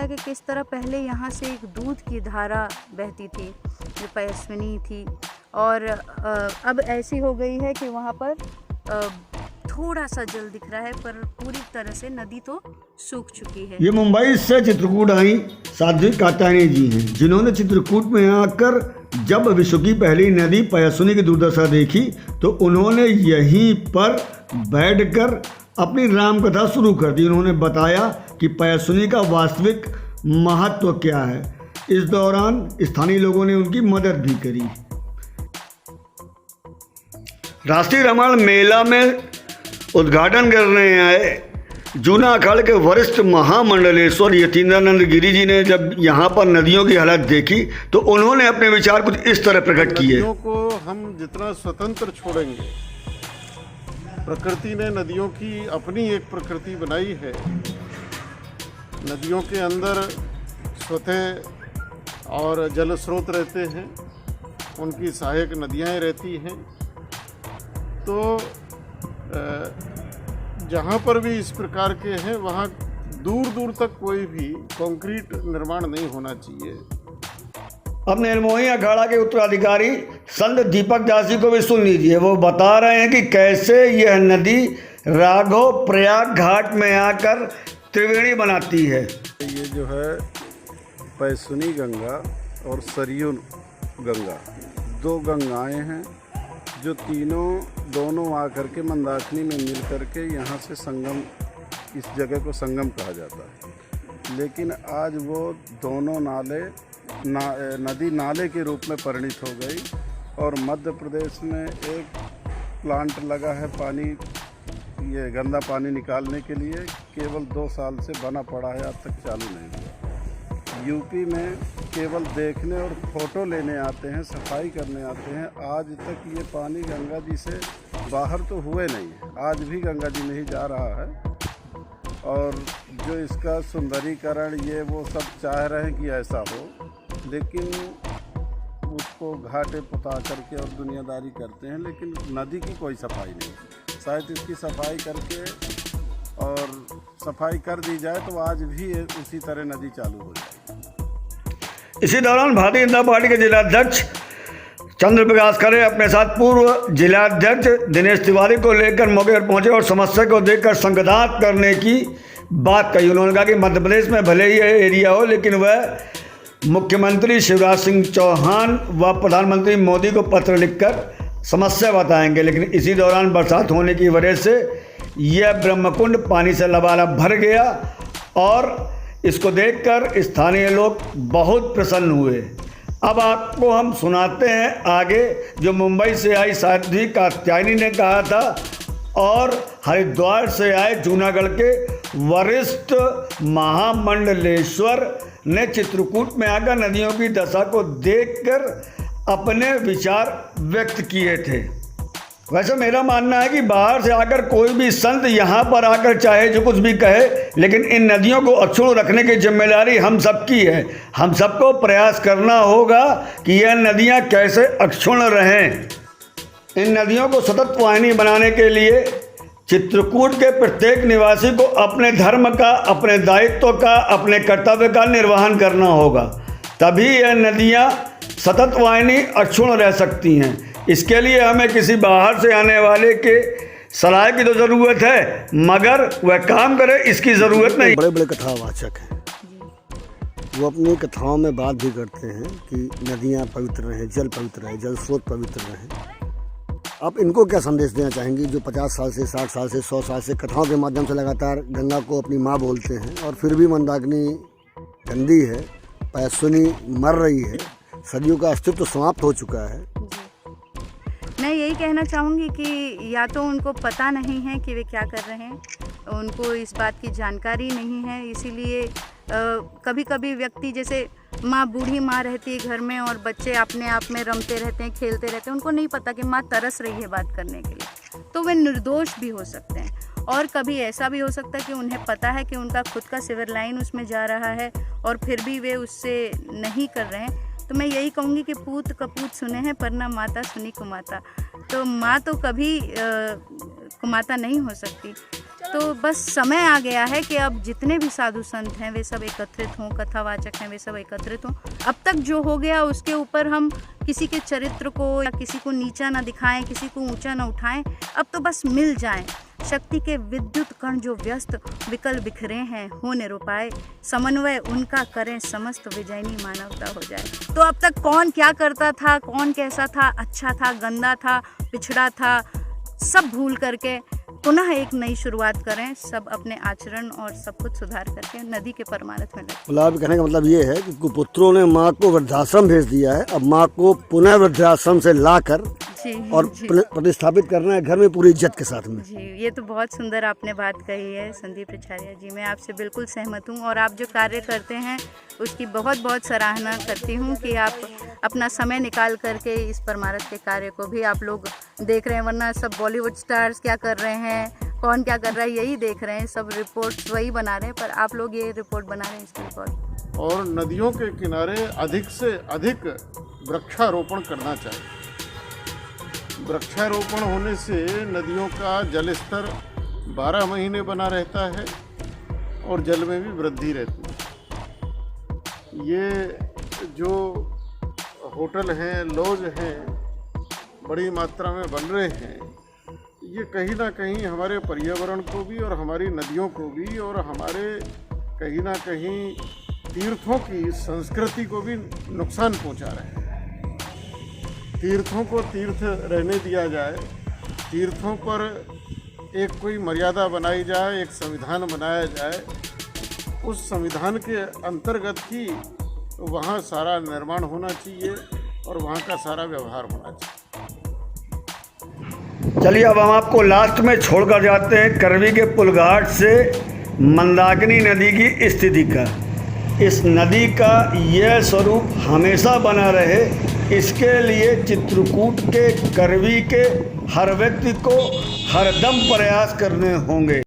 है कि किस तरह पहले यहाँ से एक दूध की धारा बहती थी जो पयस्विनी थी, और अब ऐसी हो गई है कि वहाँ पर थोड़ा सा जल दिख रहा है, पर पूरी तरह से नदी तो सूख चुकी है। ये मुंबई से चित्रकूट आई साध्वी कात्यायनी जी हैं, जिन्होंने चित्रकूट में आकर जब विश्व की पहली नदी पयस्विनी की दुर्दशा देखी तो उन्होंने यहीं पर बैठकर अपनी राम कथा शुरू कर दी। उन्होंने बताया कि पयस्विनी का वास्तविक महत्व क्या है। इस दौरान स्थानीय लोगों ने उनकी मदद भी करी। राष्ट्रीय रामायण मेला में उद्घाटन करने आए जूना अखाड़े के वरिष्ठ महामंडलेश्वर यतीन्द्रानंद गिरी जी ने जब यहाँ पर नदियों की हालत देखी तो उन्होंने अपने विचार कुछ इस तरह प्रकट किए। नदियों को हम जितना स्वतंत्र छोड़ेंगे, प्रकृति ने नदियों की अपनी एक प्रकृति बनाई है। नदियों के अंदर स्वतः और जल स्रोत रहते हैं, उनकी सहायक नदियाँ रहती हैं। तो जहाँ पर भी इस प्रकार के हैं वहाँ दूर दूर तक कोई भी कंक्रीट निर्माण नहीं होना चाहिए। अब निर्मोही अखाड़ा के उत्तराधिकारी संत दीपक दास जी को भी सुन लीजिए। वो बता रहे हैं कि कैसे यह नदी राघव प्रयाग घाट में आकर त्रिवेणी बनाती है। ये जो है पयस्विनी गंगा और सरयू गंगा, दो गंगाएं हैं जो दोनों आकर के मंदाकिनी में मिल करके यहाँ से संगम, इस जगह को संगम कहा जाता है। लेकिन आज वो दोनों नाले नदी नाले के रूप में परिणित हो गई और मध्य प्रदेश में एक प्लांट लगा है पानी, ये गंदा पानी निकालने के लिए, केवल 2 साल से बना पड़ा है, आज तक चालू नहीं हुआ। यूपी में केवल देखने और फोटो लेने आते हैं, सफाई करने आते हैं। आज तक ये पानी गंगा जी से बाहर तो हुए नहीं है, आज भी गंगा जी में ही जा रहा है। और जो इसका सुंदरीकरण ये वो सब चाह रहे हैं कि ऐसा हो, लेकिन उसको घाटे पुता करके और दुनियादारी करते हैं, लेकिन नदी की कोई सफाई नहीं। शायद इसकी सफाई करके और सफाई कर दी जाए तो आज भी उसी तरह नदी चालू हो जाए। इसी दौरान भारतीय जनता पार्टी के जिलाध्यक्ष चंद्र प्रकाश खरे अपने साथ पूर्व जिलाध्यक्ष दिनेश तिवारी को लेकर मौके पर पहुंचे और समस्या को देखकर संज्ञान करने की बात कही। उन्होंने कहा कि मध्य प्रदेश में भले ही यह एरिया हो, लेकिन वह मुख्यमंत्री शिवराज सिंह चौहान व प्रधानमंत्री मोदी को पत्र लिखकर समस्या बताएंगे। लेकिन इसी दौरान बरसात होने की वजह से यह ब्रह्मकुंड पानी से लबालब भर गया और इसको देखकर स्थानीय लोग बहुत प्रसन्न हुए। अब आपको हम सुनाते हैं आगे जो मुंबई से आई साध्वी कात्यायनी ने कहा था और हरिद्वार से आए जूनागढ़ के वरिष्ठ महामंडलेश्वर ने चित्रकूट में आकर नदियों की दशा को देखकर अपने विचार व्यक्त किए थे। वैसे मेरा मानना है कि बाहर से आकर कोई भी संत यहाँ पर आकर चाहे जो कुछ भी कहे, लेकिन इन नदियों को अक्षुण्ण रखने की जिम्मेदारी हम सबकी है। हम सबको प्रयास करना होगा कि यह नदियाँ कैसे अक्षुण्ण रहें। इन नदियों को सतत वाहिनी बनाने के लिए चित्रकूट के प्रत्येक निवासी को अपने धर्म का, अपने दायित्व का, अपने कर्तव्य का निर्वहन करना होगा, तभी यह नदियाँ सतत वाहिनी अक्षुण्ण रह सकती हैं। इसके लिए हमें किसी बाहर से आने वाले के सलाह की तो ज़रूरत है, मगर वह काम करे इसकी ज़रूरत नहीं। बड़े बड़े कथावाचक हैं, वो अपनी कथाओं में बात भी करते हैं कि नदियाँ पवित्र रहें, जल पवित्र रहे, जल स्रोत पवित्र रहें। आप इनको क्या संदेश देना चाहेंगी जो 50 साल से, 60 साल से, 100 साल से कथाओं के माध्यम से लगातार गंगा को अपनी माँ बोलते हैं और फिर भी मंदाकिनी गंदी है, पयस्विनी मर रही है, सदियों का अस्तित्व समाप्त हो चुका है। मैं यही कहना चाहूँगी कि या तो उनको पता नहीं है कि वे क्या कर रहे हैं, उनको इस बात की जानकारी नहीं है, इसीलिए कभी कभी व्यक्ति, जैसे माँ, बूढ़ी माँ रहती है घर में और बच्चे अपने आप में रमते रहते हैं, खेलते रहते हैं, उनको नहीं पता कि माँ तरस रही है बात करने के लिए, तो वे निर्दोष भी हो सकते हैं। और कभी ऐसा भी हो सकता है कि उन्हें पता है कि उनका खुद का सिवर लाइन उसमें जा रहा है और फिर भी वे उससे नहीं कर रहे हैं। तो मैं यही कहूँगी कि पूत कपूत सुने हैं पर ना माता सुनी कुमाता। तो माँ तो कभी कुमाता नहीं हो सकती। तो बस समय आ गया है कि अब जितने भी साधु संत हैं वे सब एकत्रित हों, कथावाचक हैं वे सब एकत्रित हों। अब तक जो हो गया उसके ऊपर हम किसी के चरित्र को या किसी को नीचा ना दिखाएं, किसी को ऊंचा ना उठाएं। अब तो बस मिल जाएं। शक्ति के विद्युत कण जो व्यस्त विकल बिखरे हैं हो निरुपाय, समन्वय उनका करें समस्त विजयनी मानवता हो जाए। तो अब तक कौन क्या करता था, कौन कैसा था, अच्छा था, गंदा था, पिछड़ा था, सब भूल करके पुनः एक नई शुरुआत करें। सब अपने आचरण और सब कुछ सुधार करके नदी के परमार्थ में लगे। मतलब कहने का मतलब ये है कि कुपुत्रों ने माँ को वृद्धाश्रम भेज दिया है, अब माँ को पुनः वृद्धाश्रम से लाकर और प्रतिस्थापित करना है घर में पूरी इज्जत के साथ में। जी, ये तो बहुत सुंदर आपने बात कही है संदीप रिछारिया जी। मैं आपसे बिल्कुल सहमत हूँ और आप जो कार्य करते हैं उसकी बहुत बहुत सराहना करती हूँ कि आप अपना समय निकाल करके इस परमार्थ के कार्य को भी आप लोग देख रहे हैं। वरना सब बॉलीवुड स्टार्स क्या कर रहे हैं, कौन क्या कर रहा है, यही देख रहे हैं, सब रिपोर्ट्स वही बना रहे हैं, पर आप लोग ये रिपोर्ट बना रहे हैं, इसकी बहुत। और नदियों के किनारे अधिक से अधिक वृक्षारोपण करना चाहिए। वृक्षारोपण होने से नदियों का जल स्तर 12 महीने बना रहता है और जल में भी वृद्धि रहती है। ये जो होटल हैं, लॉज हैं, बड़ी मात्रा में बन रहे हैं, ये कहीं ना कहीं हमारे पर्यावरण को भी और हमारी नदियों को भी और हमारे कहीं ना कहीं तीर्थों की संस्कृति को भी नुकसान पहुंचा रहे हैं। तीर्थों को तीर्थ रहने दिया जाए, तीर्थों पर एक कोई मर्यादा बनाई जाए, एक संविधान बनाया जाए, उस संविधान के अंतर्गत ही वहाँ सारा निर्माण होना चाहिए और वहाँ का सारा व्यवहार होना चाहिए। चलिए अब हम आपको लास्ट में छोड़कर जाते हैं करवी के पुलघाट से मंदाकिनी नदी की स्थिति का। इस नदी का यह स्वरूप हमेशा बना रहे, इसके लिए चित्रकूट के करवी के हर व्यक्ति को हरदम प्रयास करने होंगे।